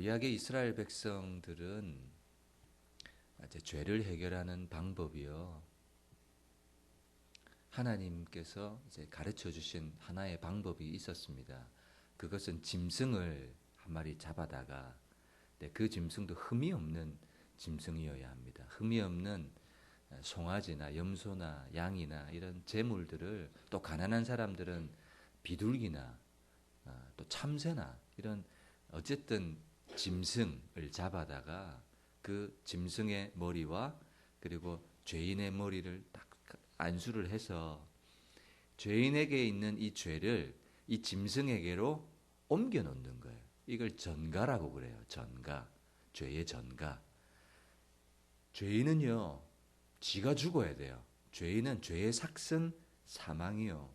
구약의 이스라엘 백성들은 이제 죄를 해결하는 방법이요. 하나님께서 이제 가르쳐 주신 하나의 방법이 있었습니다. 그것은 짐승을 한 마리 잡아다가 그 짐승도 흠이 없는 짐승이어야 합니다. 흠이 없는 송아지나 염소나 양이나 이런 제물들을, 또 가난한 사람들은 비둘기나 또 참새나 이런 어쨌든 짐승을 잡아다가 그 짐승의 머리와 그리고 죄인의 머리를 딱 안수를 해서 죄인에게 있는 이 죄를 이 짐승에게로 옮겨 놓는 거예요. 이걸 전가라고 그래요. 전가. 죄의 전가. 죄인은요, 지가 죽어야 돼요. 죄인은 죄의 삭은 사망이요.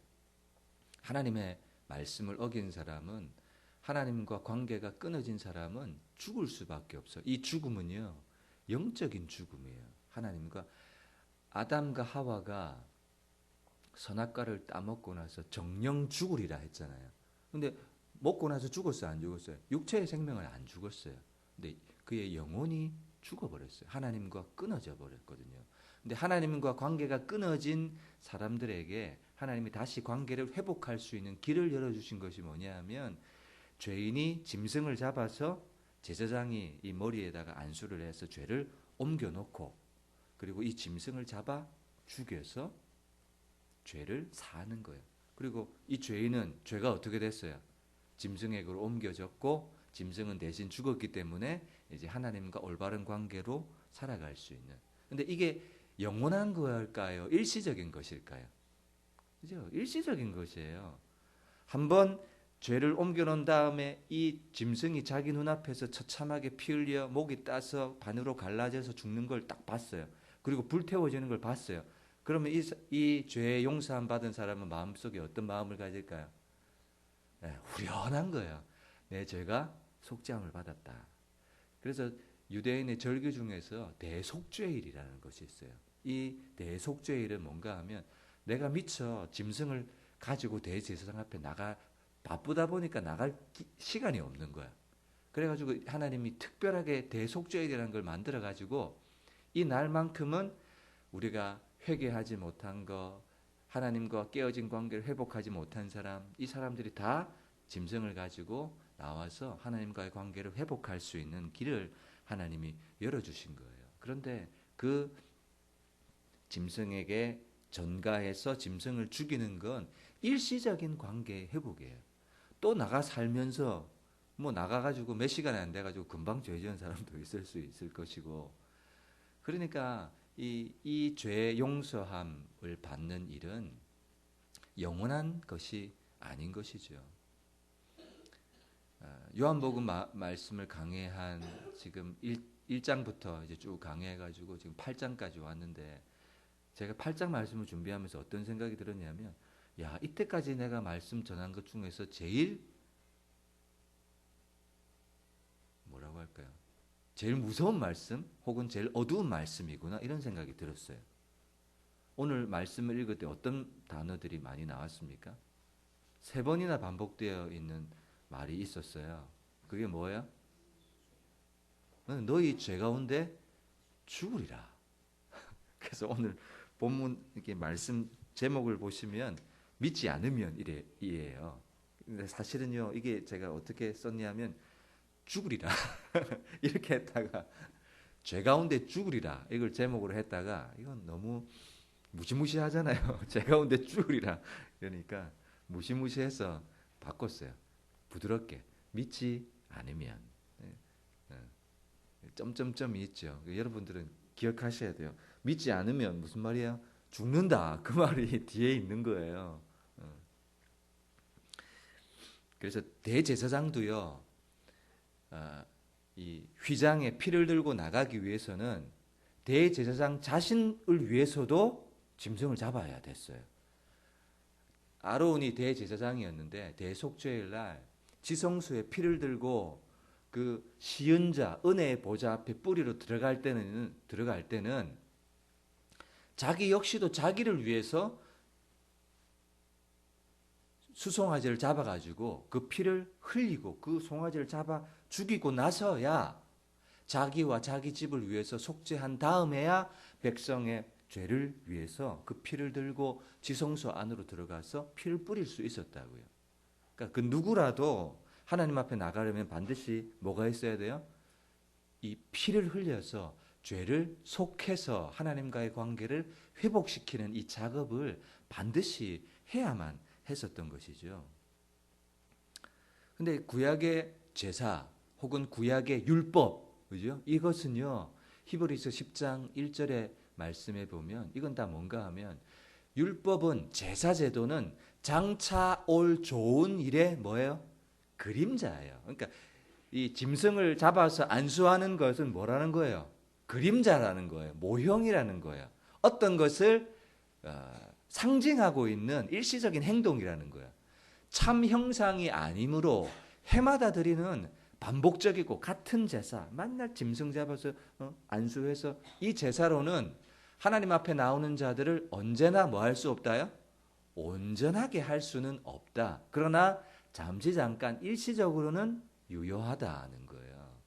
하나님의 말씀을 어긴 사람은, 하나님과 관계가 끊어진 사람은 죽을 수밖에 없어요. 이 죽음은요, 영적인 죽음이에요. 하나님과 아담과 하와가 선악과를 따먹고 나서 정령 죽으리라 했잖아요. 근데 먹고 나서 죽었어요, 안 죽었어요? 육체의 생명은 안 죽었어요. 근데 그의 영혼이 죽어버렸어요. 하나님과 끊어져 버렸거든요. 근데 하나님과 관계가 끊어진 사람들에게 하나님이 다시 관계를 회복할 수 있는 길을 열어주신 것이 뭐냐 하면, 죄인이 짐승을 잡아서 제사장이 이 머리에다가 안수를 해서 죄를 옮겨놓고, 그리고 이 짐승을 잡아 죽여서 죄를 사하는 거예요. 그리고 이 죄인은 죄가 어떻게 됐어요? 짐승에게로 옮겨졌고, 짐승은 대신 죽었기 때문에 이제 하나님과 올바른 관계로 살아갈 수 있는. 근데 이게 영원한 걸까요? 일시적인 것일까요? 그죠? 일시적인 것이에요. 한번 죄를 옮겨놓은 다음에 이 짐승이 자기 눈앞에서 처참하게 피 흘려 목이 따서 반으로 갈라져서 죽는 걸 딱 봤어요. 그리고 불태워지는 걸 봤어요. 그러면 이 죄 용서함 받은 사람은 마음속에 어떤 마음을 가질까요? 후련한 거예요. 내 죄가 속죄함을 받았다. 그래서 유대인의 절기 중에서 대속죄일이라는 것이 있어요. 이 대속죄일은 뭔가 하면, 내가 미처 짐승을 가지고 대제사장 앞에 바쁘다 보니까 나갈 시간이 없는 거야. 그래가지고 하나님이 특별하게 대속죄일이라는 걸 만들어가지고, 이 날만큼은 우리가 회개하지 못한 거, 하나님과 깨어진 관계를 회복하지 못한 사람, 이 사람들이 다 짐승을 가지고 나와서 하나님과의 관계를 회복할 수 있는 길을 하나님이 열어주신 거예요. 그런데 그 짐승에게 전가해서 짐승을 죽이는 건 일시적인 관계 회복이에요. 또 나가 살면서 나가가지고 몇 시간이 안 돼가지고 금방 죄 지은 사람도 있을 수 있을 것이고, 그러니까 이 죄 용서함을 받는 일은 영원한 것이 아닌 것이죠. 요한복음 말씀을 강해한 지금 1장부터 이제 쭉 강해가지고 지금 8장까지 왔는데, 제가 8장 말씀을 준비하면서 어떤 생각이 들었냐면, 야, 이때까지 내가 말씀 전한 것 중에서 제일 뭐라고 할까요? 제일 무서운 말씀 혹은 제일 어두운 말씀이구나, 이런 생각이 들었어요. 오늘 말씀을 읽을 때 어떤 단어들이 많이 나왔습니까? 3번이나 반복되어 있는 말이 있었어요. 그게 뭐예요? 너희 죄 가운데 죽으리라. 그래서 오늘 본문 이렇게 말씀 제목을 보시면 믿지 않으면 이래요. 근데 사실은요, 이게 제가 어떻게 썼냐면 죽으리라 이렇게 했다가 죄 가운데 죽으리라 이걸 제목으로 했다가, 이건 너무 무시무시하잖아요. 죄 가운데 죽으리라 그러니까 무시무시해서 바꿨어요. 부드럽게 믿지 않으면. 점점점이 있죠. 여러분들은 기억하셔야 돼요. 믿지 않으면 무슨 말이야? 죽는다. 그 말이 뒤에 있는 거예요. 그래서 대제사장도요, 이 휘장에 피를 들고 나가기 위해서는 대제사장 자신을 위해서도 짐승을 잡아야 됐어요. 아론이 대제사장이었는데 대속죄일 날 지성소에 피를 들고 그 시은자 은혜의 보좌 앞에 뿌리로 들어갈 때는 자기 역시도 자기를 위해서 수송아지를 잡아가지고 그 피를 흘리고 그 송아지를 잡아 죽이고 나서야 자기와 자기 집을 위해서 속죄한 다음에야 백성의 죄를 위해서 그 피를 들고 지성소 안으로 들어가서 피를 뿌릴 수 있었다고요. 그러니까 그 누구라도 하나님 앞에 나가려면 반드시 뭐가 있어야 돼요? 이 피를 흘려서 죄를 속해서 하나님과의 관계를 회복시키는 이 작업을 반드시 해야만 했었던 것이죠. 근데 구약의 제사 혹은 구약의 율법, 그죠? 이것은요, 히브리서 10장 1절의 말씀에 보면 이건 다 뭔가 하면 율법은 제사 제도는 장차 올 좋은 일의 뭐예요? 그림자예요. 그러니까 이 짐승을 잡아서 안수하는 것은 뭐라는 거예요? 그림자라는 거예요. 모형이라는 거예요. 어떤 것을 상징하고 있는 일시적인 행동이라는 거예요. 참 형상이 아니므로 해마다 드리는 반복적이고 같은 제사, 맨날 짐승 잡아서 안수해서 이 제사로는 하나님 앞에 나오는 자들을 언제나 뭐 할 수 없다요? 온전하게 할 수는 없다. 그러나 잠시 잠깐 일시적으로는 유효하다는 거예요.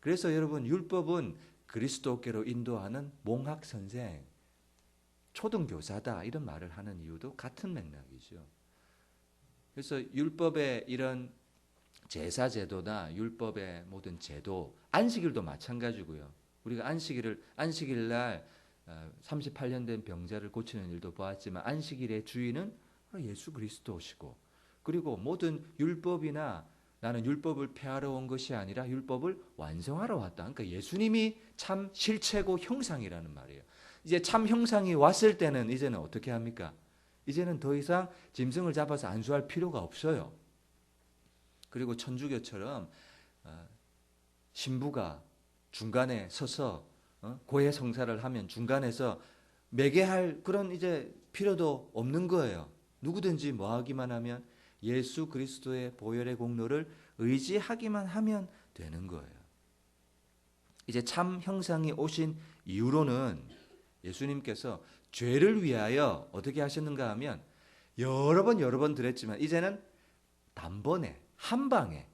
그래서 여러분 율법은 그리스도께로 인도하는 몽학 선생, 초등교사다 이런 말을 하는 이유도 같은 맥락이죠. 그래서 율법의 이런 제사 제도나 율법의 모든 제도, 안식일도 마찬가지고요. 우리가 안식일 날 38년 된 병자를 고치는 일도 보았지만 안식일의 주인은 예수 그리스도시고, 그리고 모든 율법이나 나는 율법을 폐하러 온 것이 아니라 율법을 완성하러 왔다. 그러니까 예수님이 참 실체고 형상이라는 말이에요. 이제 참 형상이 왔을 때는 이제는 어떻게 합니까? 이제는 더 이상 짐승을 잡아서 안수할 필요가 없어요. 그리고 천주교처럼 신부가 중간에 서서 고해 성사를 하면 중간에서 매개할 그런 이제 필요도 없는 거예요. 누구든지 뭐 하기만 하면 예수 그리스도의 보혈의 공로를 의지하기만 하면 되는 거예요. 이제 참 형상이 오신 이후로는 예수님께서 죄를 위하여 어떻게 하셨는가 하면 여러 번 드렸지만 이제는 단번에 한 방에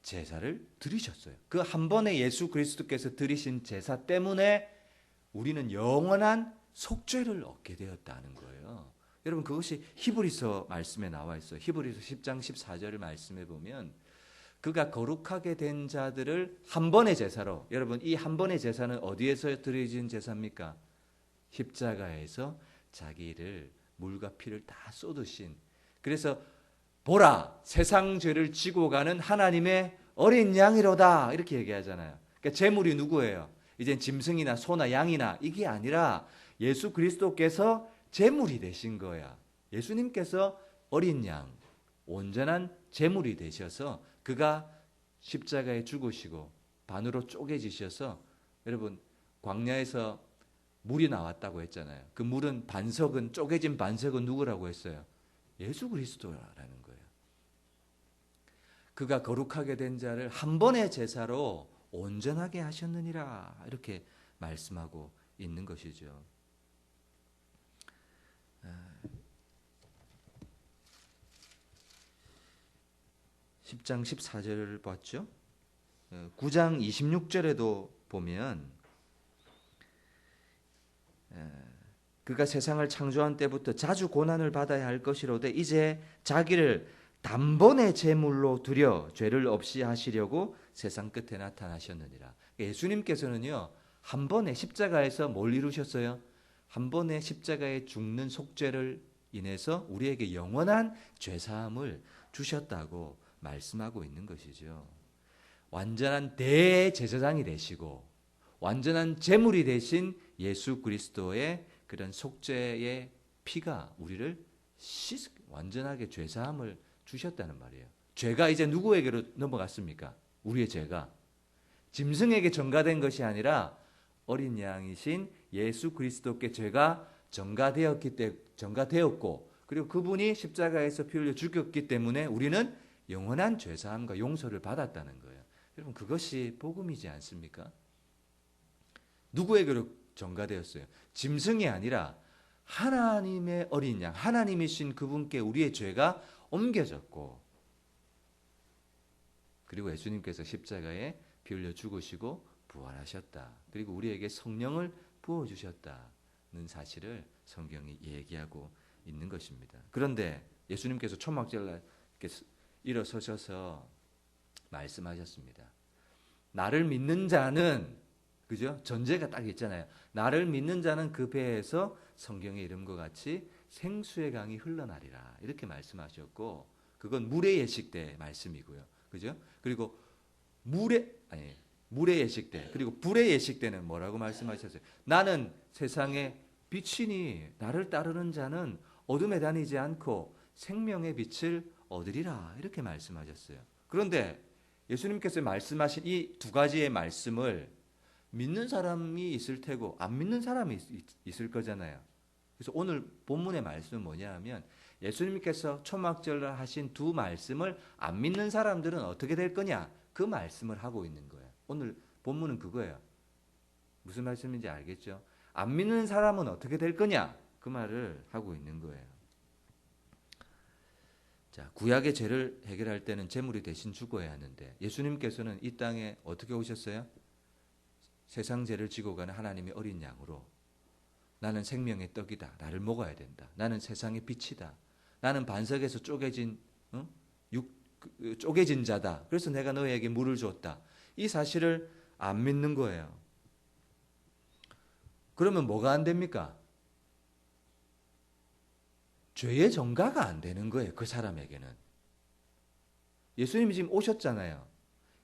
제사를 드리셨어요. 그 한 번에 예수 그리스도께서 드리신 제사 때문에 우리는 영원한 속죄를 얻게 되었다는 거예요. 여러분 그것이 히브리서 말씀에 나와 있어요. 히브리서 10장 14절 말씀에 보면 그가 거룩하게 된 자들을 한 번의 제사로, 여러분 이 한 번의 제사는 어디에서 드려진 제사입니까? 십자가에서 자기를 물과 피를 다 쏟으신, 그래서 보라 세상 죄를 지고 가는 하나님의 어린 양이로다 이렇게 얘기하잖아요. 그러니까 제물이 누구예요? 이젠 짐승이나 소나 양이나 이게 아니라 예수 그리스도께서 제물이 되신 거야. 예수님께서 어린 양, 온전한 제물이 되셔서 그가 십자가에 죽으시고 반으로 쪼개지셔서, 여러분 광야에서 물이 나왔다고 했잖아요. 그 물은 반석은, 쪼개진 반석은 누구라고 했어요? 예수 그리스도라는 거예요. 그가 거룩하게 된 자를 한 번의 제사로 온전하게 하셨느니라 이렇게 말씀하고 있는 것이죠. 10장 14절을 봤죠. 9장 26절에도 보면 그가 세상을 창조한 때부터 자주 고난을 받아야 할 것이로되 이제 자기를 단번에 제물로 드려 죄를 없이 하시려고 세상 끝에 나타나셨느니라. 예수님께서는요 한 번에 십자가에서 뭘 이루셨어요? 한 번에 십자가에 죽는 속죄를 인해서 우리에게 영원한 죄사함을 주셨다고 말씀하고 있는 것이죠. 완전한 대제사장이 되시고 완전한 제물이 되신 예수 그리스도의 그런 속죄의 피가 우리를 완전하게 죄사함을 주셨다는 말이에요. 죄가 이제 누구에게로 넘어갔습니까? 우리의 죄가 짐승에게 전가된 것이 아니라 어린 양이신 예수 그리스도께 죄가 전가되었고, 그리고 그분이 십자가에서 피 흘려 죽였기 때문에 우리는 영원한 죄사함과 용서를 받았다는 거예요. 여러분 그것이 복음이지 않습니까? 누구에게로 전가되었어요? 짐승이 아니라 하나님의 어린 양, 하나님이신 그분께 우리의 죄가 옮겨졌고, 그리고 예수님께서 십자가에 피 흘려 죽으시고 부활하셨다. 그리고 우리에게 성령을 부어주셨다는 사실을 성경이 얘기하고 있는 것입니다. 그런데 예수님께서 초막절날 일어서셔서 말씀하셨습니다. 나를 믿는 자는, 그죠? 전제가 딱 있잖아요. 나를 믿는 자는 그 배에서 성경의 이름과 같이 생수의 강이 흘러나리라. 이렇게 말씀하셨고, 그건 물의 예식 때 말씀이고요. 그죠? 그리고 물의 예식 때, 그리고 불의 예식 때는 뭐라고 말씀하셨어요? 나는 세상의 빛이니 나를 따르는 자는 어둠에 다니지 않고 생명의 빛을 얻으리라. 이렇게 말씀하셨어요. 그런데 예수님께서 말씀하신 이 두 가지의 말씀을 믿는 사람이 있을 테고 안 믿는 사람이 있을 거잖아요. 그래서 오늘 본문의 말씀은 뭐냐 하면 예수님께서 초막절을 하신 두 말씀을 안 믿는 사람들은 어떻게 될 거냐? 그 말씀을 하고 있는 거예요. 오늘 본문은 그거예요. 무슨 말씀인지 알겠죠? 안 믿는 사람은 어떻게 될 거냐? 그 말을 하고 있는 거예요. 자, 구약의 죄를 해결할 때는 제물이 대신 죽어야 하는데 예수님께서는 이 땅에 어떻게 오셨어요? 세상 죄를 지고 가는 하나님의 어린 양으로 나는 생명의 떡이다. 나를 먹어야 된다. 나는 세상의 빛이다. 나는 반석에서 쪼개진 자다. 그래서 내가 너희에게 물을 줬다. 이 사실을 안 믿는 거예요. 그러면 뭐가 안 됩니까? 죄의 전가가 안 되는 거예요. 그 사람에게는. 예수님이 지금 오셨잖아요.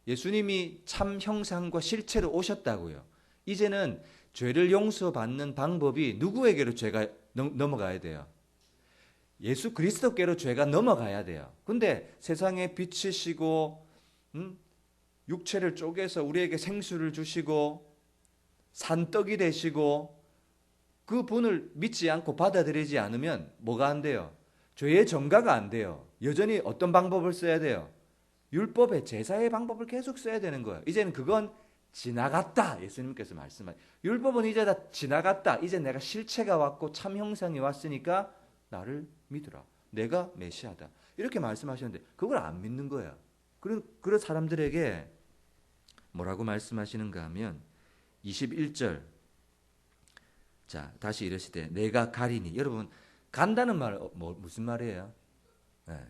예수님이 참 형상과 실체로 오셨다고요. 이제는 죄를 용서받는 방법이 누구에게로 죄가 넘어가야 돼요? 예수 그리스도께로 죄가 넘어가야 돼요. 근데 세상에 빛이시고 육체를 쪼개서 우리에게 생수를 주시고 산떡이 되시고 그 분을 믿지 않고 받아들이지 않으면 뭐가 안 돼요? 죄의 전가가 안 돼요. 여전히 어떤 방법을 써야 돼요? 율법의 제사의 방법을 계속 써야 되는 거예요. 이제는 그건 지나갔다. 예수님께서 말씀하신 율법은 이제 다 지나갔다. 이제 내가 실체가 왔고 참 형상이 왔으니까 나를 믿으라. 내가 메시아다. 이렇게 말씀하셨는데 그걸 안 믿는 거예요. 그런 사람들에게 뭐라고 말씀하시는가 하면 21절 자 다시 이러시되 내가 가리니 여러분 간다는 말 무슨 말이에요?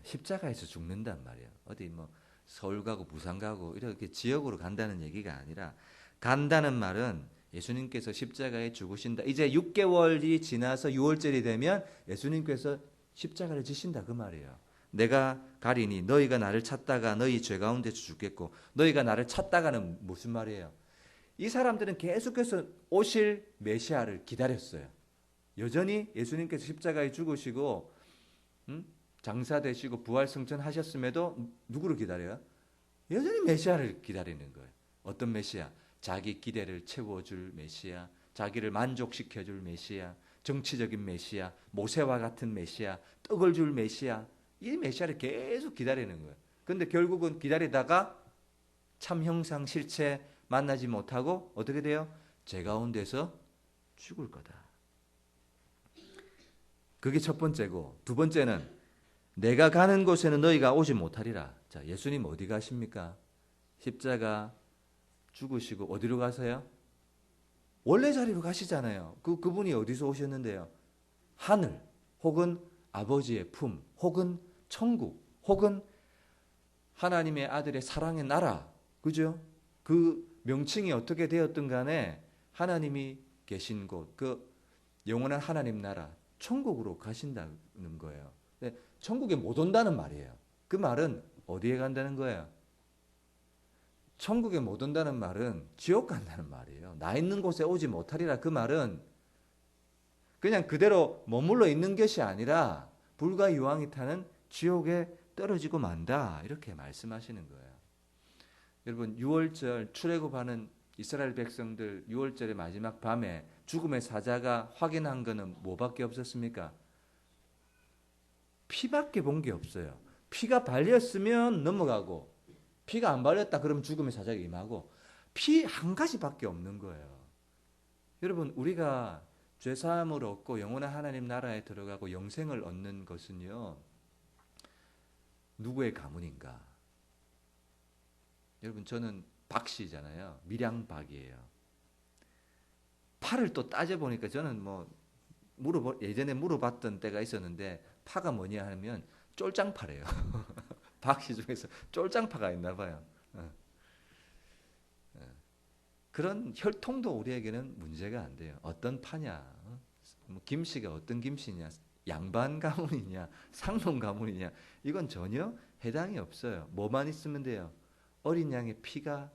십자가에서 죽는단 말이에요. 어디 뭐 서울 가고 부산 가고 이렇게 지역으로 간다는 얘기가 아니라 간다는 말은 예수님께서 십자가에 죽으신다. 이제 6개월이 지나서 6월절이 되면 예수님께서 십자가를 지신다 그 말이에요. 내가 가리니 너희가 나를 찾다가 너희 죄 가운데서 죽겠고 너희가 나를 찾다가는 무슨 말이에요? 이 사람들은 계속해서 오실 메시아를 기다렸어요. 여전히 예수님께서 십자가에 죽으시고 장사되시고 부활승천하셨음에도 누구를 기다려요? 여전히 메시아를 기다리는 거예요. 어떤 메시아? 자기 기대를 채워줄 메시아, 자기를 만족시켜줄 메시아, 정치적인 메시아, 모세와 같은 메시아, 떡을 줄 메시아, 이 메시아를 계속 기다리는 거예요. 그런데 결국은 기다리다가 참 형상 실체 만나지 못하고 어떻게 돼요? 죄 가운데서 죽을 거다. 그게 첫 번째고 두 번째는 내가 가는 곳에는 너희가 오지 못하리라. 자, 예수님 어디 가십니까? 십자가 죽으시고 어디로 가세요? 원래 자리로 가시잖아요. 그분이 어디서 오셨는데요? 하늘 혹은 아버지의 품 혹은 천국 혹은 하나님의 아들의 사랑의 나라. 그죠? 그 명칭이 어떻게 되었든 간에 하나님이 계신 곳, 그 영원한 하나님 나라, 천국으로 가신다는 거예요. 천국에 못 온다는 말이에요. 그 말은 어디에 간다는 거예요? 천국에 못 온다는 말은 지옥 간다는 말이에요. 나 있는 곳에 오지 못하리라. 그 말은 그냥 그대로 머물러 있는 것이 아니라 불과 유황이 타는 지옥에 떨어지고 만다. 이렇게 말씀하시는 거예요. 여러분 6월절 출애굽하는 이스라엘 백성들 6월절의 마지막 밤에 죽음의 사자가 확인한 것은 뭐밖에 없었습니까? 피밖에 본 게 없어요. 피가 발렸으면 넘어가고 피가 안 발렸다 그러면 죽음의 사자가 임하고 피 한 가지밖에 없는 거예요. 여러분 우리가 죄사함을 얻고 영원한 하나님 나라에 들어가고 영생을 얻는 것은요. 누구의 가문인가? 여러분 저는 박씨잖아요. 밀양박이에요. 파를 또 따져보니까 저는 뭐 예전에 물어봤던 때가 있었는데 파가 뭐냐 하면 쫄짱파래요. 박씨 중에서 쫄짱파가 있나 봐요. 그런 혈통도 우리에게는 문제가 안 돼요. 어떤 파냐, 뭐 김씨가 어떤 김씨냐, 양반 가문이냐, 상놈 가문이냐, 이건 전혀 해당이 없어요. 뭐만 있으면 돼요? 어린 양의 피가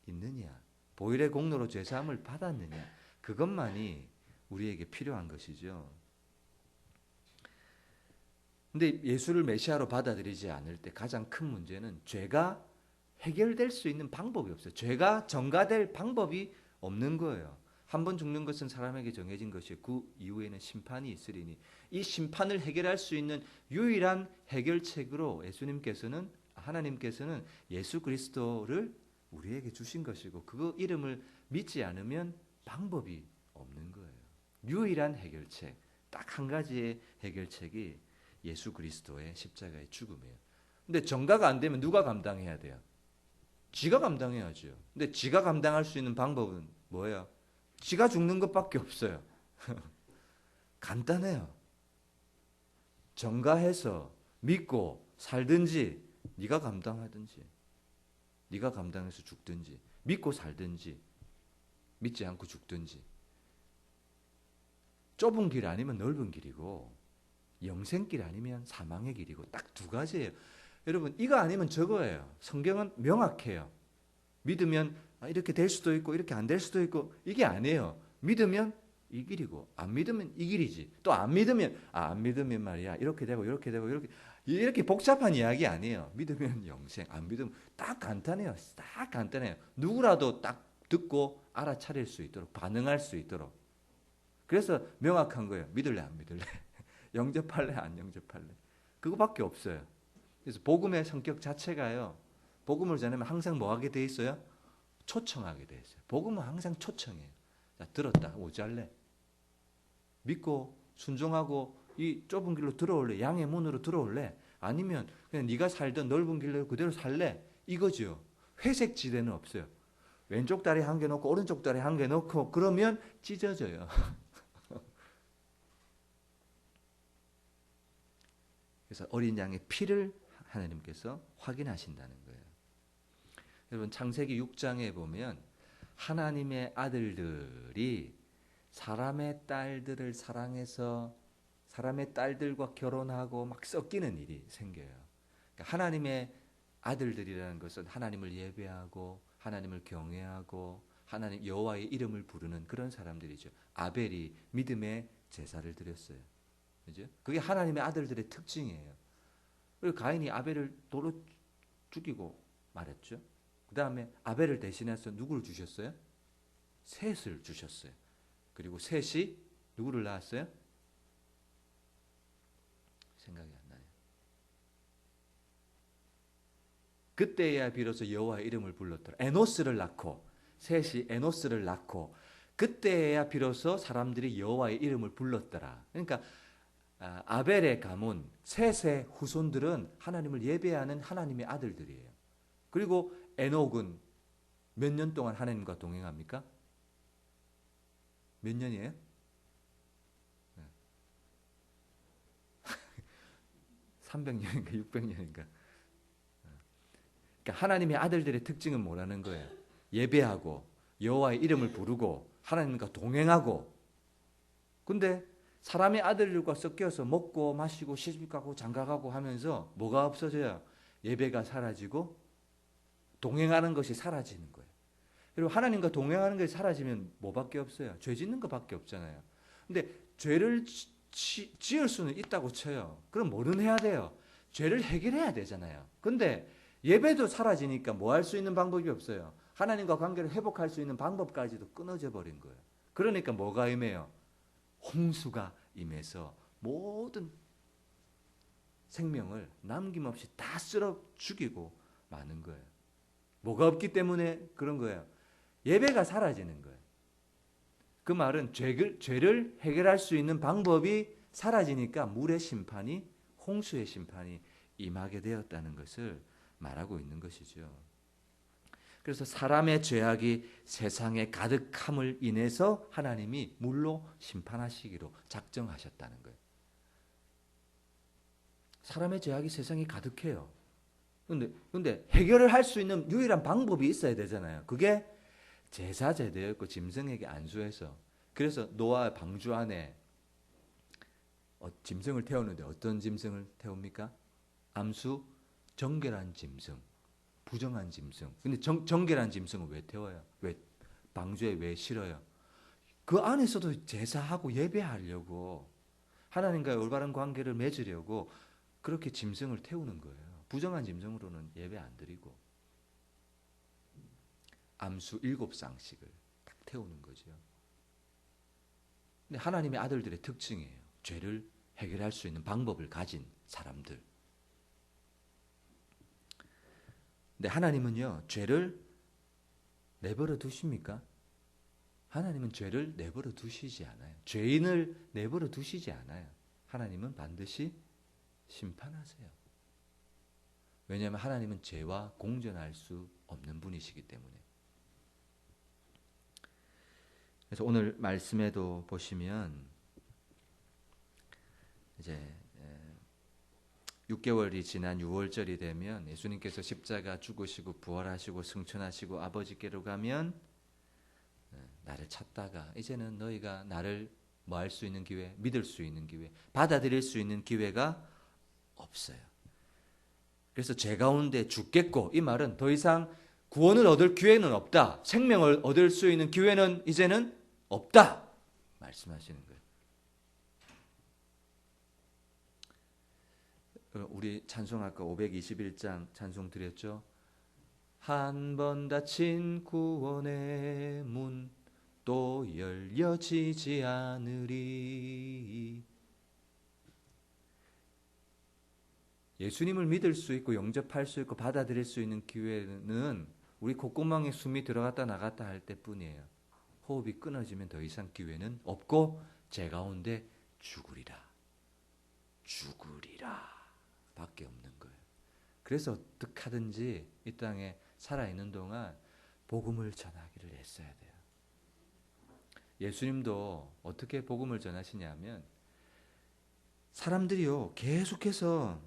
있느냐, 보혈의 공로로 죄사함을 받았느냐, 그것만이 우리에게 필요한 것이죠. 근데 예수를 메시아로 받아들이지 않을 때 가장 큰 문제는 죄가 해결될 수 있는 방법이 없어요. 죄가 전가될 방법이 없는 거예요. 한 번 죽는 것은 사람에게 정해진 것이요 그 이후에는 심판이 있으리니, 이 심판을 해결할 수 있는 유일한 해결책으로 하나님께서는 예수 그리스도를 우리에게 주신 것이고, 그 이름을 믿지 않으면 방법이 없는 거예요. 유일한 해결책, 딱 한 가지의 해결책이 예수 그리스도의 십자가의 죽음이에요. 근데 전가가 안 되면 누가 감당해야 돼요? 지가 감당해야죠. 근데 지가 감당할 수 있는 방법은 뭐예요? 지가 죽는 것밖에 없어요. 간단해요. 전가해서 믿고 살든지, 네가 감당하든지, 네가 감당해서 죽든지, 믿고 살든지, 믿지 않고 죽든지. 좁은 길 아니면 넓은 길이고, 영생길 아니면 사망의 길이고, 딱 두 가지예요. 여러분, 이거 아니면 저거예요. 성경은 명확해요. 믿으면 이렇게 될 수도 있고 이렇게 안 될 수도 있고, 이게 아니에요. 믿으면 이 길이고 안 믿으면 이 길이지. 또 안 믿으면 말이야 이렇게 되고 이렇게 복잡한 이야기 아니에요. 믿으면 영생, 안 믿으면 딱 간단해요. 딱 간단해요. 누구라도 딱 듣고 알아차릴 수 있도록, 반응할 수 있도록. 그래서 명확한 거예요. 믿을래 안 믿을래? 영접할래 안 영접할래? 그거밖에 없어요. 그래서 복음의 성격 자체가요, 복음을 전하면 항상 뭐 하게 돼 있어요? 초청하게 돼 있어요. 복음은 항상 초청해요. 자, 들었다. 오지 않래? 믿고 순종하고 이 좁은 길로 들어올래? 양의 문으로 들어올래? 아니면 그냥 네가 살던 넓은 길로 그대로 살래? 이거죠. 회색 지대는 없어요. 왼쪽 다리 한 개 놓고 오른쪽 다리 한 개 놓고 그러면 찢어져요. 그래서 어린 양의 피를 하나님께서 확인하신다는 거예요. 여러분, 창세기 6장에 보면 하나님의 아들들이 사람의 딸들을 사랑해서 사람의 딸들과 결혼하고 막 섞이는 일이 생겨요. 그러니까 하나님의 아들들이라는 것은 하나님을 예배하고 하나님을 경외하고 하나님 여호와의 이름을 부르는 그런 사람들이죠. 아벨이 믿음의 제사를 드렸어요. 그죠? 그게 하나님의 아들들의 특징이에요. 그리고 가인이 아벨을 돌로 죽이고 말했죠. 그 다음에 아벨을 대신해서 누구를 주셨어요? 셋을 주셨어요. 그리고 셋이 누구를 낳았어요? 생각이 안 나요. 그때야 비로소 여호와의 이름을 불렀더라. 에노스를 낳고, 셋이 에노스를 낳고, 그때야 비로소 사람들이 여호와의 이름을 불렀더라. 그러니까 아벨의 가문, 셋의 후손들은 하나님을 예배하는 하나님의 아들들이에요. 그리고 에녹은 몇 년 동안 하나님과 동행합니까? 몇 년이에요? 300년인가 600년인가. 그러니까 하나님의 아들들의 특징은 뭐라는 거예요? 예배하고 여호와의 이름을 부르고 하나님과 동행하고. 근데 사람의 아들들과 섞여서 먹고 마시고 시집가고 장가가고 하면서 뭐가 없어져요? 예배가 사라지고 동행하는 것이 사라지는 거예요. 그리고 하나님과 동행하는 것이 사라지면 뭐밖에 없어요? 죄 짓는 것밖에 없잖아요. 근데 죄를 지을 수는 있다고 쳐요. 그럼 뭐는 해야 돼요? 죄를 해결해야 되잖아요. 근데 예배도 사라지니까 뭐 할 수 있는 방법이 없어요. 하나님과 관계를 회복할 수 있는 방법까지도 끊어져 버린 거예요. 그러니까 뭐가 임해요? 홍수가 임해서 모든 생명을 남김없이 다 쓸어 죽이고 마는 거예요. 뭐가 없기 때문에 그런 거예요. 예배가 사라지는 거예요. 그 말은 죄를 해결할 수 있는 방법이 사라지니까 물의 심판이, 홍수의 심판이 임하게 되었다는 것을 말하고 있는 것이죠. 그래서 사람의 죄악이 세상에 가득함을 인해서 하나님이 물로 심판하시기로 작정하셨다는 거예요. 사람의 죄악이 세상에 가득해요. 근데 해결을 할 수 있는 유일한 방법이 있어야 되잖아요. 그게 제사 제대였고 짐승에게 안수해서, 그래서 노아 방주 안에 짐승을 태우는데 어떤 짐승을 태웁니까? 암수 정결한 짐승, 부정한 짐승. 근데 정결한 짐승은 왜 태워요? 왜 방주에 왜 실어요? 그 안에서도 제사하고 예배하려고, 하나님과의 올바른 관계를 맺으려고 그렇게 짐승을 태우는 거예요. 부정한 짐승으로는 예배 안 드리고 암수 7쌍씩을 딱 태우는 거죠. 근데 하나님의 아들들의 특징이에요. 죄를 해결할 수 있는 방법을 가진 사람들. 근데 하나님은요, 죄를 내버려 두십니까? 하나님은 죄를 내버려 두시지 않아요. 죄인을 내버려 두시지 않아요. 하나님은 반드시 심판하세요. 왜냐하면 하나님은 죄와 공존할 수 없는 분이시기 때문에. 그래서 오늘 말씀에도 보시면 이제 6개월이 지난 6월절이 되면 예수님께서 십자가 죽으시고 부활하시고 승천하시고 아버지께로 가면 나를 찾다가 이제는 너희가 나를 뭐 할 수 있는 기회, 믿을 수 있는 기회, 받아들일 수 있는 기회가 없어요. 그래서 죄 가운데 죽겠고, 이 말은 더 이상 구원을 얻을 기회는 없다. 생명을 얻을 수 있는 기회는 이제는 없다. 말씀하시는 거예요. 우리 찬송 아까 521장 찬송 드렸죠. 한 번 닫힌 구원의 문 또 열려지지 않으리. 예수님을 믿을 수 있고 영접할 수 있고 받아들일 수 있는 기회는 우리 콧구멍에 숨이 들어갔다 나갔다 할 때뿐이에요. 호흡이 끊어지면 더 이상 기회는 없고 죄 가운데 죽으리라. 죽으리라 밖에 없는 거예요. 그래서 어떻게 하든지 이 땅에 살아있는 동안 복음을 전하기를 애써야 돼요. 예수님도 어떻게 복음을 전하시냐면 사람들이요 계속해서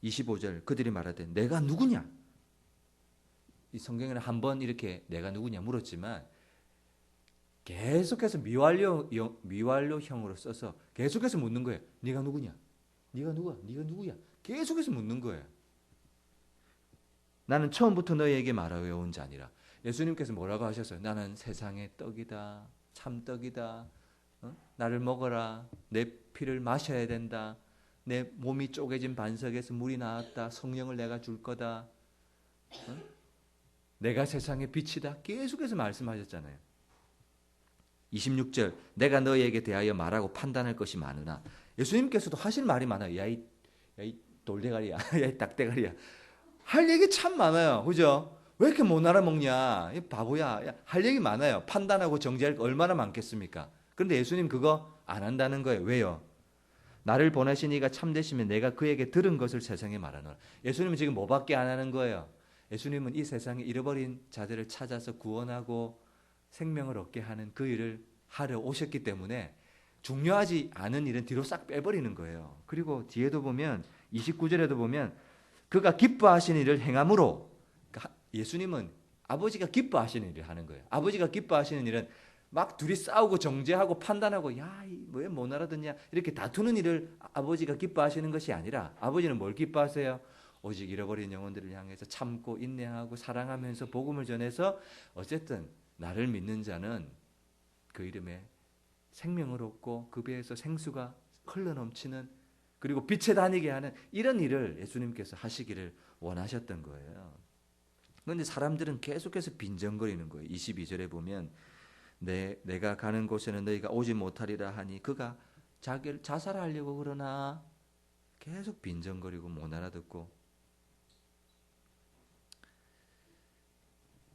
25절 그들이 말하되 내가 누구냐? 이 성경에는 한 번 이렇게 내가 누구냐 물었지만 계속해서 미완료형으로 써서 계속해서 묻는 거예요. 네가 누구냐? 네가 누구야? 네가 누구야? 계속해서 묻는 거예요. 나는 처음부터 너희에게 말하여 온 자니라. 예수님께서 뭐라고 하셨어요? 나는 세상의 떡이다. 참떡이다. 나를 먹어라. 내 피를 마셔야 된다. 내 몸이 쪼개진 반석에서 물이 나왔다. 성령을 내가 줄 거다. 내가 세상의 빛이다. 계속해서 말씀하셨잖아요. 26절 내가 너희에게 대하여 말하고 판단할 것이 많으나 예수님께서도 하실 말이 많아요. 야 이 돌대가리야. 야 이 닭대가리야. 할 얘기 참 많아요. 그죠? 왜 이렇게 못 알아먹냐? 이 바보야. 할 얘기 많아요. 판단하고 정죄할 거 얼마나 많겠습니까? 그런데 예수님 그거 안 한다는 거예요. 왜요? 나를 보내신 이가 참되시면 내가 그에게 들은 것을 세상에 말하노라. 예수님은 지금 뭐밖에 안 하는 거예요? 예수님은 이 세상에 잃어버린 자들을 찾아서 구원하고 생명을 얻게 하는 그 일을 하려 오셨기 때문에 중요하지 않은 일은 뒤로 싹 빼버리는 거예요. 그리고 뒤에도 보면 29절에도 보면 그가 기뻐하시는 일을 행함으로, 예수님은 아버지가 기뻐하시는 일을 하는 거예요. 아버지가 기뻐하시는 일은 막 둘이 싸우고 정죄하고 판단하고 야, 왜 못 알아듣냐 이렇게 다투는 일을 아버지가 기뻐하시는 것이 아니라 아버지는 뭘 기뻐하세요? 오직 잃어버린 영혼들을 향해서 참고 인내하고 사랑하면서 복음을 전해서 어쨌든 나를 믿는 자는 그 이름에 생명을 얻고 그 배에서 생수가 흘러넘치는, 그리고 빛에 다니게 하는 이런 일을 예수님께서 하시기를 원하셨던 거예요. 그런데 사람들은 계속해서 빈정거리는 거예요. 22절에 보면 내가 가는 곳에는 너희가 오지 못하리라 하니 그가 자기를 자살하려고 그러나, 계속 빈정거리고 못 알아듣고.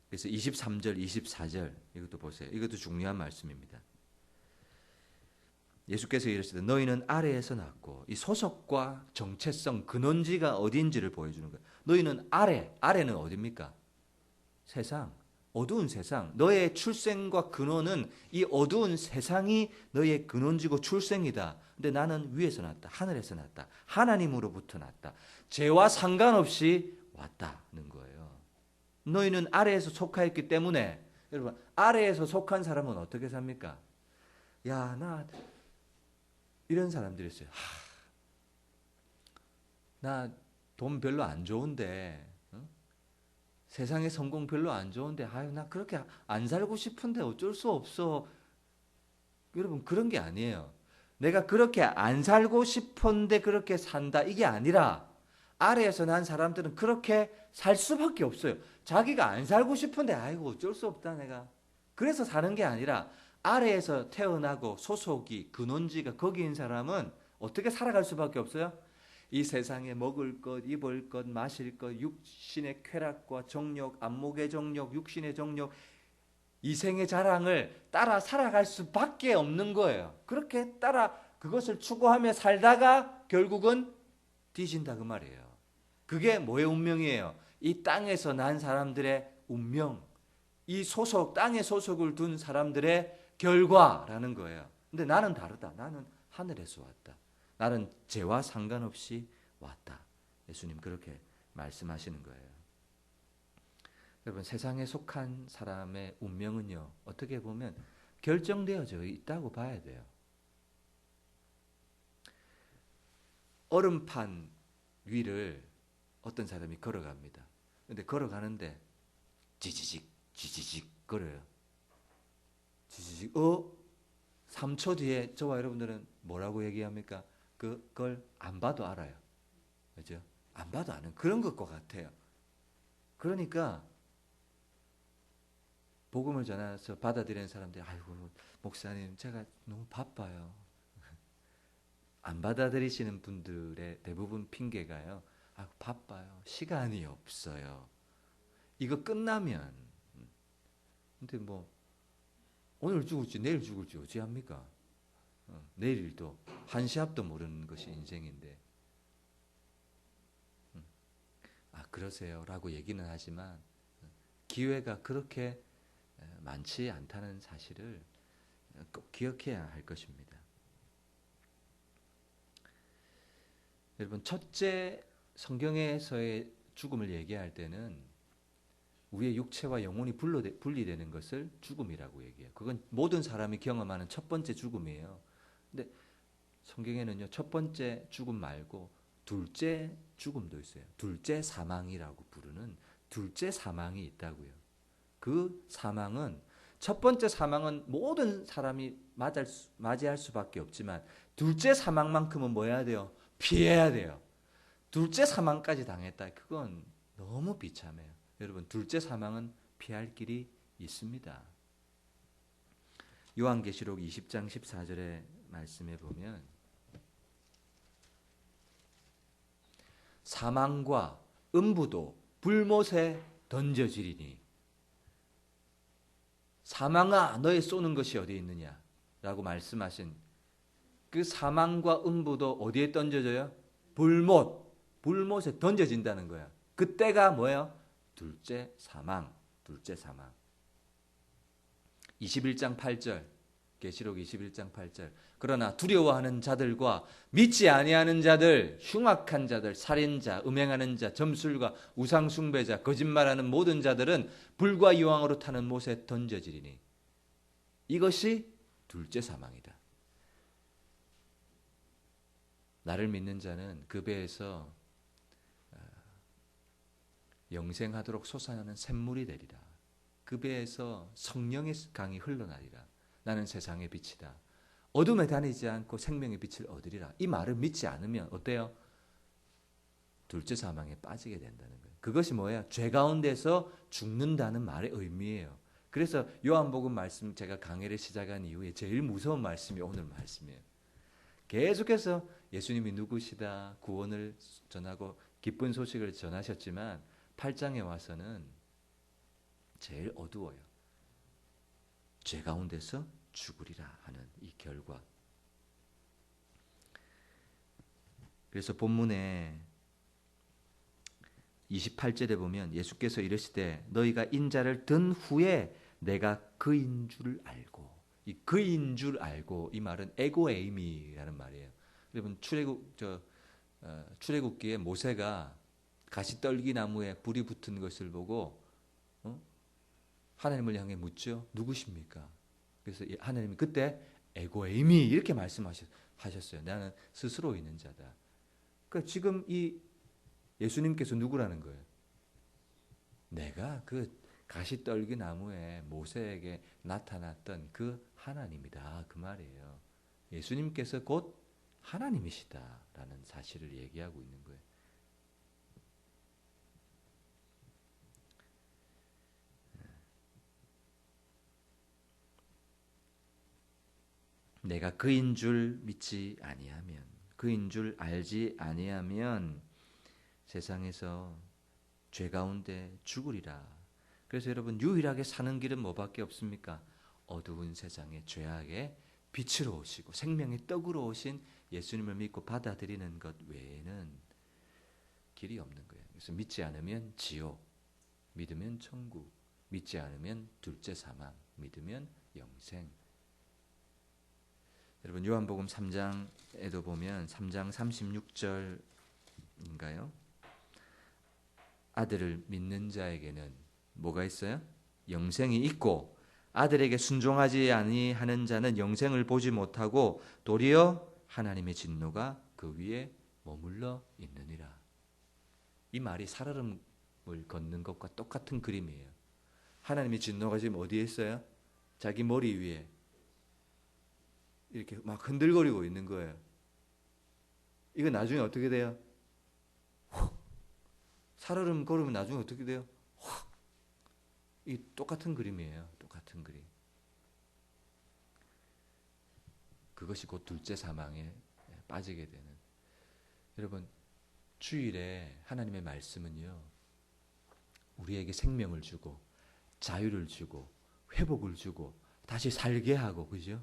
그래서 23절, 24절 이것도 보세요. 이것도 중요한 말씀입니다. 예수께서 이르시되 너희는 아래에서 났고, 이 소속과 정체성, 근원지가 어디인지를 보여주는 거예요. 너희는 아래는 어디입니까? 세상, 어두운 세상. 너의 출생과 근원은 이 어두운 세상이 너의 근원지고 출생이다. 근데 나는 위에서 났다. 하늘에서 났다. 하나님으로부터 났다. 죄와 상관없이 왔다는 거예요. 너희는 아래에서 속하였기 때문에, 여러분, 아래에서 속한 사람은 어떻게 삽니까? 야, 나 이런 사람들이 있어요. 나 돈 별로 안 좋은데, 세상의 성공 별로 안 좋은데, 아유, 나 그렇게 안 살고 싶은데 어쩔 수 없어. 여러분, 그런 게 아니에요. 내가 그렇게 안 살고 싶은데 그렇게 산다. 이게 아니라, 아래에서 난 사람들은 그렇게 살 수밖에 없어요. 자기가 안 살고 싶은데, 아이고, 어쩔 수 없다, 내가. 그래서 사는 게 아니라, 아래에서 태어나고 소속이, 근원지가 거기인 사람은 어떻게 살아갈 수밖에 없어요? 이 세상에 먹을 것, 입을 것, 마실 것, 육신의 쾌락과 정욕, 안목의 정욕, 육신의 정욕, 이생의 자랑을 따라 살아갈 수밖에 없는 거예요. 그렇게 따라 그것을 추구하며 살다가 결국은 뒤진다 그 말이에요. 그게 뭐의 운명이에요? 이 땅에서 난 사람들의 운명, 이 소속, 땅에 소속을 둔 사람들의 결과라는 거예요. 근데 나는 다르다. 나는 하늘에서 왔다. 나는 죄와 상관없이 왔다. 예수님 그렇게 말씀하시는 거예요. 여러분, 세상에 속한 사람의 운명은요, 어떻게 보면 결정되어져 있다고 봐야 돼요. 얼음판 위를 어떤 사람이 걸어갑니다. 근데 걸어가는데 지지직 걸어요. 지지직. 3초 뒤에 저와 여러분들은 뭐라고 얘기합니까? 그걸 안 봐도 알아요. 그죠? 안 봐도 아는 그런 것과 같아요. 그러니까 복음을 전해서 받아들이는 사람들이, 아이고 목사님 제가 너무 바빠요. 안 받아들이시는 분들의 대부분 핑계가요, 아이고 바빠요. 시간이 없어요. 이거 끝나면, 근데 뭐 오늘 죽을지 내일 죽을지 어찌합니까? 내일도 한 시 앞도 모르는 것이 인생인데, 그러세요 라고 얘기는 하지만 기회가 그렇게 많지 않다는 사실을 꼭 기억해야 할 것입니다. 여러분, 첫째, 성경에서의 죽음을 얘기할 때는 우리의 육체와 영혼이 분리되는 것을 죽음이라고 얘기해요. 그건 모든 사람이 경험하는 첫 번째 죽음이에요. 근데 성경에는요, 첫 번째 죽음 말고 둘째 죽음도 있어요. 둘째 사망이라고 부르는 둘째 사망이 있다고요. 그 사망은, 첫 번째 사망은 모든 사람이 맞이할 수밖에 없지만, 둘째 사망만큼은 뭐 해야 돼요? 피해야 돼요. 둘째 사망까지 당했다. 그건 너무 비참해요. 여러분, 둘째 사망은 피할 길이 있습니다. 요한계시록 20장 14절의 말씀에 보면, 사망과 음부도 불못에 던져지리니, 사망아 너의 쏘는 것이 어디에 있느냐 라고 말씀하신 그 사망과 음부도 어디에 던져져요? 불못에 던져진다는 거예요. 그때가 뭐예요? 둘째 사망. 21장 8절, 계시록 21장 8절. 그러나 두려워하는 자들과 믿지 아니하는 자들, 흉악한 자들, 살인자, 음행하는 자, 점술가, 우상 숭배자, 거짓말하는 모든 자들은 불과 유황으로 타는 못에 던져지리니, 이것이 둘째 사망이다. 나를 믿는 자는 그 배에서 영생하도록 솟아나는 샘물이 되리라. 그 배에서 성령의 강이 흘러나리라. 나는 세상의 빛이다. 어둠에 다니지 않고 생명의 빛을 얻으리라. 이 말을 믿지 않으면 어때요? 둘째 사망에 빠지게 된다는 거예요. 그것이 뭐예요? 죄 가운데서 죽는다는 말의 의미예요. 그래서 요한복음 말씀, 제가 강해를 시작한 이후에 제일 무서운 말씀이 오늘 말씀이에요. 계속해서 예수님이 누구시다, 구원을 전하고 기쁜 소식을 전하셨지만 8장에 와서는 제일 어두워요. 죄 가운데서 죽으리라 하는 이 결과. 그래서 본문에 28절에 보면 예수께서 이르시되 너희가 인자를 든 후에 내가 그인 줄 알고, 이 그인 줄 알고, 이 말은 에고에이미라는 말이에요. 여러분 출애굽기에 모세가 가시떨기 나무에 불이 붙은 것을 보고 하나님을 향해 묻죠. 누구십니까? 그래서 하나님이 그때 에고에이미 이렇게 말씀하셨어요. 나는 스스로 있는 자다. 그러니까 지금 이 예수님께서 누구라는 거예요? 내가 그 가시떨기 나무에 모세에게 나타났던 그 하나님이다. 그 말이에요. 예수님께서 곧 하나님이시다라는 사실을 얘기하고 있는 거예요. 내가 그인 줄 믿지 아니하면, 그인 줄 알지 아니하면 세상에서 죄 가운데 죽으리라. 그래서 여러분 유일하게 사는 길은 뭐밖에 없습니까? 어두운 세상에 죄악의 빛으로 오시고 생명의 떡으로 오신 예수님을 믿고 받아들이는 것 외에는 길이 없는 거예요. 그래서 믿지 않으면 지옥, 믿으면 천국, 믿지 않으면 둘째 사망, 믿으면 영생. 여러분 요한복음 3장에도 보면 3장 36절인가요? 아들을 믿는 자에게는 뭐가 있어요? 영생이 있고 아들에게 순종하지 아니하는 자는 영생을 보지 못하고 도리어 하나님의 진노가 그 위에 머물러 있느니라. 이 말이 살얼음을 걷는 것과 똑같은 그림이에요. 하나님의 진노가 지금 어디에 있어요? 자기 머리 위에 이렇게 막 흔들거리고 있는 거예요. 이거 나중에 어떻게 돼요? 살얼음 걸으면 나중에 어떻게 돼요? 이 똑같은 그림이에요. 똑같은 그림. 그것이 곧 둘째 사망에 빠지게 되는. 여러분 주일에 하나님의 말씀은요, 우리에게 생명을 주고 자유를 주고 회복을 주고 다시 살게 하고, 그죠?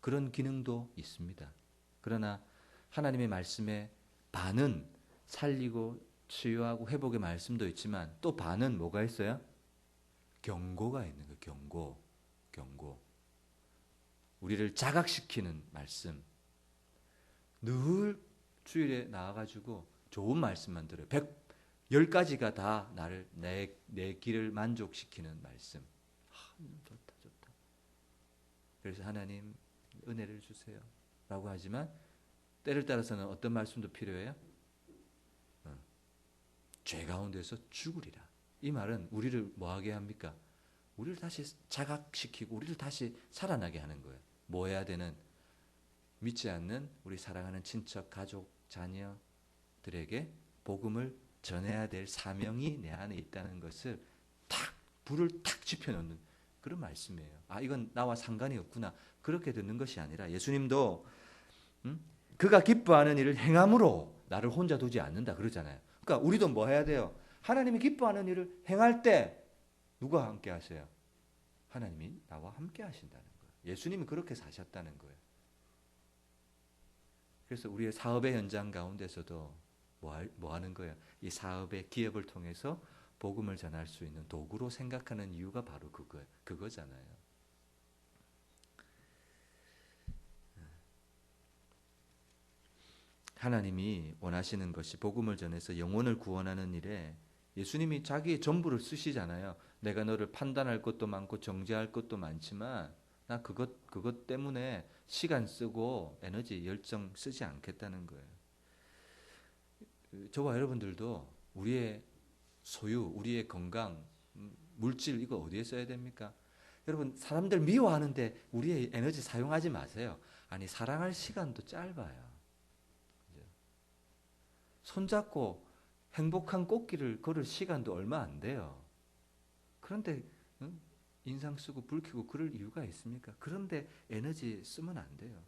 그런 기능도 있습니다. 그러나 하나님의 말씀의 반은 살리고 치유하고 회복의 말씀도 있지만 또 반은 뭐가 있어요? 경고가 있는 거예요. 경고. 우리를 자각시키는 말씀. 늘 주일에 나와가지고 좋은 말씀만 들어요. 10가지가 다 나를 내 길을 만족시키는 말씀. 좋다. 그래서 하나님 은혜를 주세요 라고 하지만 때를 따라서는 어떤 말씀도 필요해요? 죄 가운데서 죽으리라. 이 말은 우리를 뭐하게 합니까? 우리를 다시 자각시키고 우리를 다시 살아나게 하는 거예요. 뭐 해야 되는? 믿지 않는 우리 사랑하는 친척, 가족, 자녀들에게 복음을 전해야 될 사명이 내 안에 있다는 것을 불을 탁 지펴놓는 그런 말씀이에요. 아, 이건 나와 상관이 없구나. 그렇게 듣는 것이 아니라 예수님도 그가 기뻐하는 일을 행함으로 나를 혼자 두지 않는다 그러잖아요. 그러니까 우리도 뭐 해야 돼요? 하나님이 기뻐하는 일을 행할 때 누가 함께 하세요? 하나님이 나와 함께 하신다는 거예요. 예수님이 그렇게 사셨다는 거예요. 그래서 우리의 사업의 현장 가운데서도 뭐 하는 거예요? 이 사업의 기업을 통해서 복음을 전할 수 있는 도구로 생각하는 이유가 바로 그거잖아요. 하나님이 원하시는 것이 복음을 전해서 영혼을 구원하는 일에 예수님이 자기의 전부를 쓰시잖아요. 내가 너를 판단할 것도 많고 정죄할 것도 많지만 나 그것 때문에 시간 쓰고 에너지, 열정 쓰지 않겠다는 거예요. 저와 여러분들도 우리의 소유, 우리의 건강, 물질 이거 어디에 써야 됩니까? 여러분 사람들 미워하는데 우리의 에너지 사용하지 마세요. 아니 사랑할 시간도 짧아요. 손잡고 행복한 꽃길을 걸을 시간도 얼마 안 돼요. 그런데 인상 쓰고 불 켜고 그럴 이유가 있습니까? 그런데 에너지 쓰면 안 돼요.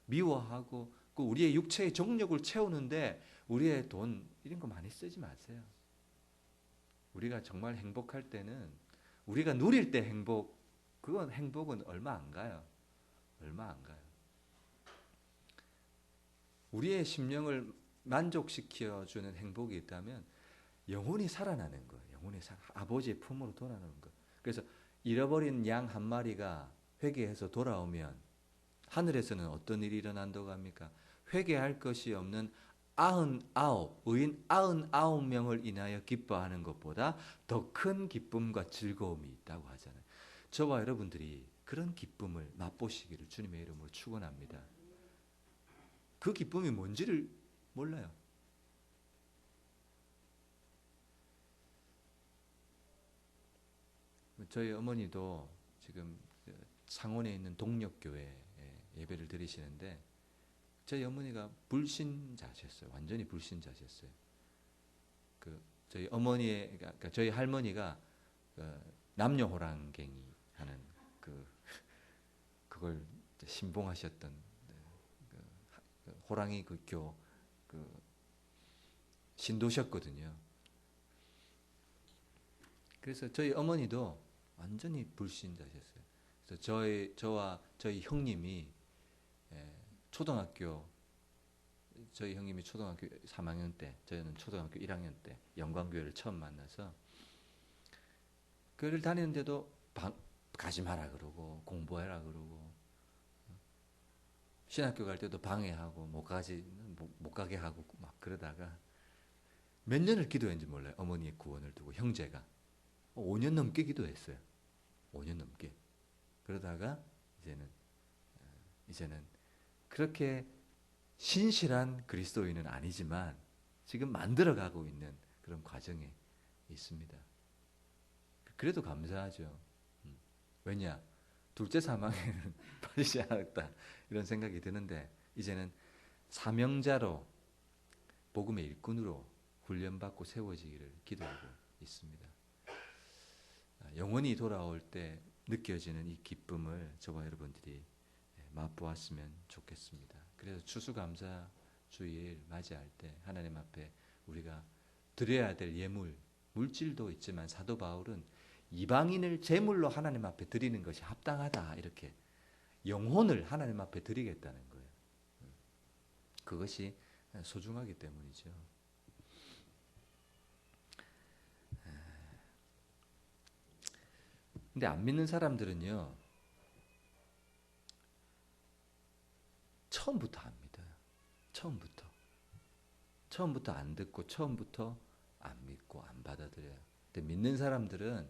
미워하고 우리의 육체의 정력을 채우는데 우리의 돈 이런 거 많이 쓰지 마세요. 우리가 정말 행복할 때는 우리가 누릴 때 그건 행복은 얼마 안 가요. 얼마 안 가요. 우리의 심령을 만족시켜주는 행복이 있다면 영혼이 살아나는 거예요. 영혼이 아버지의 품으로 돌아오는 거. 그래서 잃어버린 양 한 마리가 회개해서 돌아오면 하늘에서는 어떤 일이 일어난다고 합니까? 회개할 것이 없는 99, 의인 99명을 인하여 기뻐하는 것보다 더 큰 기쁨과 즐거움이 있다고 하잖아요. 저와 여러분들이 그런 기쁨을 맛보시기를 주님의 이름으로 축원합니다. 그 기쁨이 뭔지를 몰라요. 저희 어머니도 지금 창원에 있는 동력교회에 예배를 드리시는데 저희 어머니가 불신자셨어요. 완전히 불신자셨어요. 저희 어머니의 그러니까 저희 할머니가 남녀호랑갱이 하는 그걸 신봉하셨던 호랑이 신도셨거든요. 그래서 저희 어머니도 완전히 불신자셨어요. 그래서 저와 저희 형님이 저희 형님이 초등학교 3학년 때, 저희는 초등학교 1학년 때 영광교회를 처음 만나서 교회를 다니는데도 가지 마라 그러고 공부해라 그러고 신학교 갈 때도 방해하고 못 가게 하고 막 그러다가 몇 년을 기도했는지 몰라요. 어머니의 구원을 두고 형제가 5년 넘게 기도했어요. 5년 넘게. 그러다가 이제는 그렇게 신실한 그리스도인은 아니지만 지금 만들어가고 있는 그런 과정에 있습니다. 그래도 감사하죠. 왜냐? 둘째 사망에는 빠지지 않았다. 이런 생각이 드는데 이제는 사명자로 복음의 일꾼으로 훈련받고 세워지기를 기도하고 있습니다. 영원히 돌아올 때 느껴지는 이 기쁨을 저와 여러분들이 맛보았으면 좋겠습니다. 그래서 추수감사 주일 맞이할 때 하나님 앞에 우리가 드려야 될 예물, 물질도 있지만 사도 바울은 이방인을 제물로 하나님 앞에 드리는 것이 합당하다 이렇게 영혼을 하나님 앞에 드리겠다는 거예요. 그것이 소중하기 때문이죠. 근데 안 믿는 사람들은요, 처음부터 안 믿어요. 처음부터 안 듣고 처음부터 안 믿고 안 받아들여요. 근데 믿는 사람들은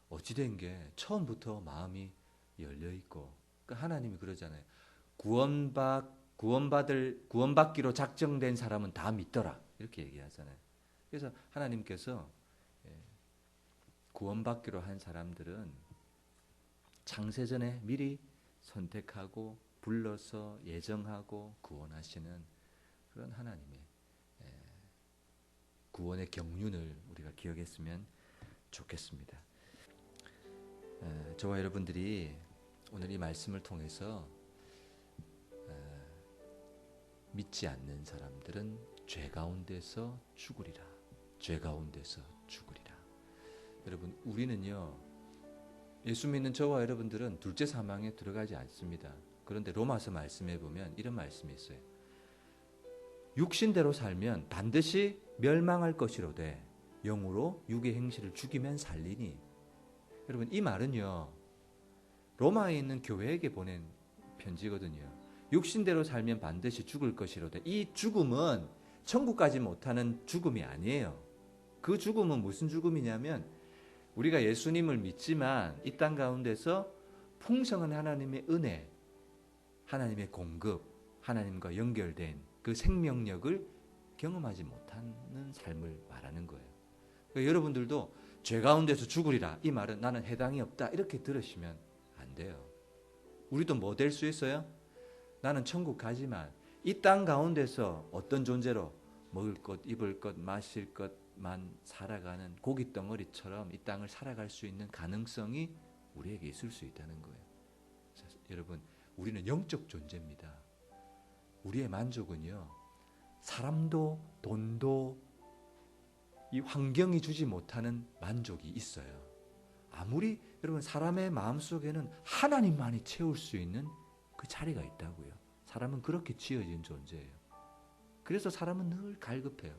어찌된 게 처음부터 마음이 열려 있고, 그러니까 하나님이 그러잖아요. 구원받기로 작정된 사람은 다 믿더라. 이렇게 얘기하잖아요. 그래서 하나님께서 구원받기로 한 사람들은 창세전에 미리 선택하고 불러서 예정하고 구원하시는 그런 하나님의 구원의 경륜을 우리가 기억했으면 좋겠습니다. 저와 여러분들이 오늘 이 말씀을 통해서 믿지 않는 사람들은 죄 가운데서 죽으리라. 죄 가운데서 죽으리라. 여러분, 우리는요, 예수 믿는 저와 여러분들은 둘째 사망에 들어가지 않습니다. 그런데 로마서 말씀에 보면 이런 말씀이 있어요. 육신대로 살면 반드시 멸망할 것이로되 영으로 육의 행실을 죽이면 살리니. 여러분, 이 말은요, 로마에 있는 교회에게 보낸 편지거든요. 육신대로 살면 반드시 죽을 것이로되, 이 죽음은 천국 가지 못하는 죽음이 아니에요. 그 죽음은 무슨 죽음이냐면 우리가 예수님을 믿지만 이 땅 가운데서 풍성한 하나님의 은혜, 하나님의 공급, 하나님과 연결된 그 생명력을 경험하지 못하는 삶을 말하는 거예요. 그러니까 여러분들도 죄 가운데서 죽으리라, 이 말은 나는 해당이 없다, 이렇게 들으시면 안 돼요. 우리도 뭐 될 수 있어요? 나는 천국 가지만 이 땅 가운데서 어떤 존재로 먹을 것, 입을 것, 마실 것만 살아가는 고기 덩어리처럼 이 땅을 살아갈 수 있는 가능성이 우리에게 있을 수 있다는 거예요. 여러분, 우리는 영적 존재입니다. 우리의 만족은요, 사람도 돈도 이 환경이 주지 못하는 만족이 있어요. 아무리 여러분 사람의 마음속에는 하나님만이 채울 수 있는 그 자리가 있다고요. 사람은 그렇게 지어진 존재예요. 그래서 사람은 늘 갈급해요.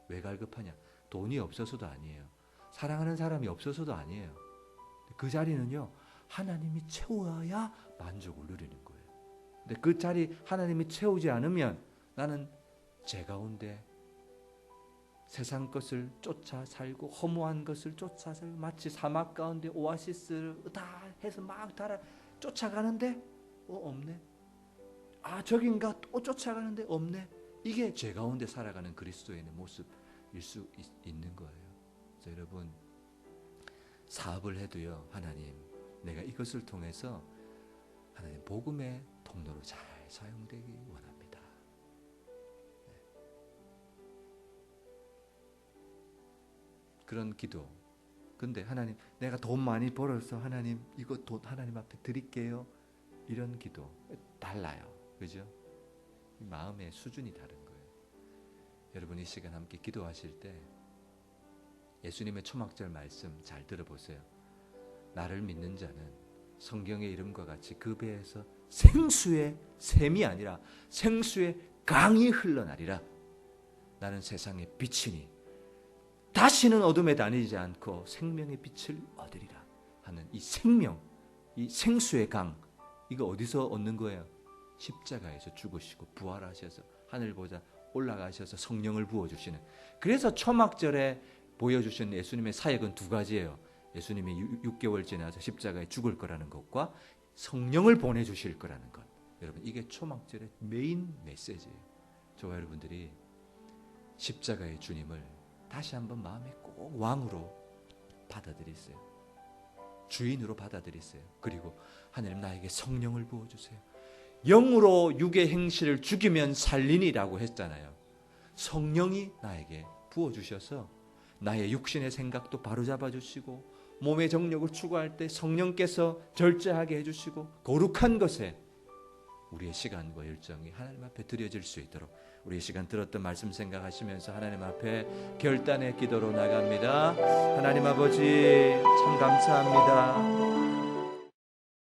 왜 갈급하냐? 돈이 없어서도 아니에요. 사랑하는 사람이 없어서도 아니에요. 그 자리는요, 하나님이 채워야 만족을 누리는 거예요. 근데 그 자리 하나님이 채우지 않으면 나는 제 가운데 세상 것을 쫓아 살고 허무한 것을 쫓아 살고 마치 사막 가운데 오아시스를 다 해서 막 달아 쫓아가는데 없네. 저긴가 또 쫓아가는데 없네. 이게 제 가운데 살아가는 그리스도인의 모습일 수 있는 거예요. 그래서 여러분, 사업을 해도요, 하나님, 내가 이것을 통해서 하나님 복음의 통로로 잘 사용되기 원합니다. 네. 그런 기도. 근데 하나님, 내가 돈 많이 벌어서 하나님 이거 돈 하나님 앞에 드릴게요. 이런 기도 달라요. 그죠? 마음의 수준이 다른 거예요. 여러분, 이 시간 함께 기도하실 때 예수님의 초막절 말씀 잘 들어보세요. 나를 믿는 자는 성경의 이름과 같이 그 배에서 생수의 샘이 아니라 생수의 강이 흘러나리라. 나는 세상의 빛이니 다시는 어둠에 다니지 않고 생명의 빛을 얻으리라 하는 이 생명, 이 생수의 강, 이거 어디서 얻는 거예요? 십자가에서 죽으시고 부활하셔서 하늘보다 올라가셔서 성령을 부어주시는. 그래서 초막절에 보여주신 예수님의 사역은 두 가지예요. 예수님이 6개월 지나서 십자가에 죽을 거라는 것과 성령을 보내주실 거라는 것. 여러분, 이게 초막절의 메인 메시지예요. 저와 여러분들이 십자가의 주님을 다시 한번 마음에 꼭 왕으로 받아들이세요. 주인으로 받아들이세요. 그리고 하나님, 나에게 성령을 부어주세요. 영으로 육의 행실을 죽이면 살리니라고 했잖아요. 성령이 나에게 부어주셔서 나의 육신의 생각도 바로잡아 주시고 몸의 정욕을 추구할 때 성령께서 절제하게 해주시고 거룩한 것에 우리의 시간과 열정이 하나님 앞에 드려질 수 있도록 우리 시간 들었던 말씀 생각하시면서 하나님 앞에 결단의 기도로 나갑니다. 하나님 아버지, 참 감사합니다.